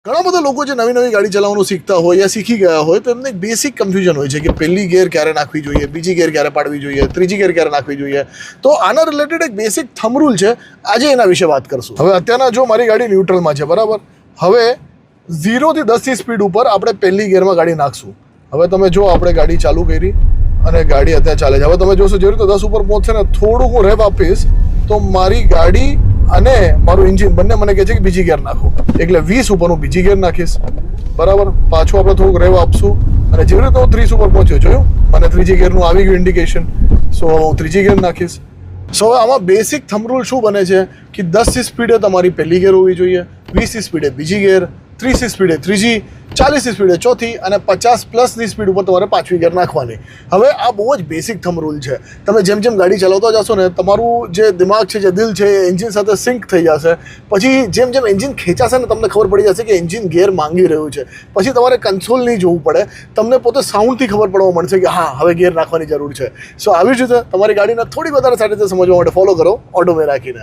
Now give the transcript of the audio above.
ઘણા બધા લોકો જે નવી ગાડી ચલાવવાનું શીખતા હોય યા શીખી ગયા હોય તો એમને એક બેસિક કન્ફ્યુઝન હોય છે કે પહેલી ગિયર ક્યારે નાખવી જોઈએ, બીજી ગિયર ક્યારે પાડવી જોઈએ, ત્રીજી ગિયર ક્યારે નાખવી જોઈએ. તો આના રિલેટેડ એક બેસિક થંબ રૂલ છે, આજે એના વિશે વાત કરશું. હવે અત્યારના જો મારી ગાડી ન્યુટ્રલમાં છે, બરાબર. હવે 0 થી 10ની સ્પીડ ઉપર આપણે પહેલી ગિયરમાં ગાડી નાખશું. હવે તમે જો આપણે ગાડી ચાલુ કરી અને ગાડી અત્યારે ચાલે છે. હવે તમે જોશો જેવી રીતે 10 ઉપર પહોંચશે ને થોડુંક હું રેવ આપીશ તો મારી ગાડી અને મારું એન્જિન બંને મને કહે છે કે બીજી ગિયર નાખો, એટલે 20 ઉપર હું બીજી ગિયર નાખીશ, બરાબર. પાછું આપણે થોડુંક રેવ આપશું અને જેવી રીતે હું 30 ઉપર પહોંચ્યો, જોયું મને ત્રીજી ગિયરનું આવી ગયું ઇન્ડિકેશન. સો હું ત્રીજી ગિયર નાખીશ. સો આમાં બેસિક થંબ રૂલ શું બને છે કે 10ની સ્પીડે તમારી પહેલી ગિયર હોવી જોઈએ, 20ની સ્પીડે બીજી ગિયર, 30ની સ્પીડે ત્રીજી, 40ની સ્પીડે ચોથી અને 50+ની સ્પીડ ઉપર તમારે પાંચમી ગિયર નાખવાની. હવે આ બહુ જ બેસિક થંબ રૂલ છે. તમે જેમ જેમ ગાડી ચલાવતા જશો ને તમારું જે દિમાગ છે, જે દિલ છે, એ એન્જિન સાથે સિંક થઈ જશે. પછી જેમ જેમ એન્જિન ખેંચાશે ને તમને ખબર પડી જશે કે એન્જિન ગિયર માંગી રહ્યું છે. પછી તમારે કન્સોલ નહીં જોવું પડે, તમને પોતે સાઉન્ડથી ખબર પડવા મળશે કે હા હવે ગિયર નાખવાની જરૂર છે. સો આવી જ રીતે તમારી ગાડીને થોડી વધારે સારી રીતે સમજવા માટે ફોલો કરો ઓટો મે રાખીને.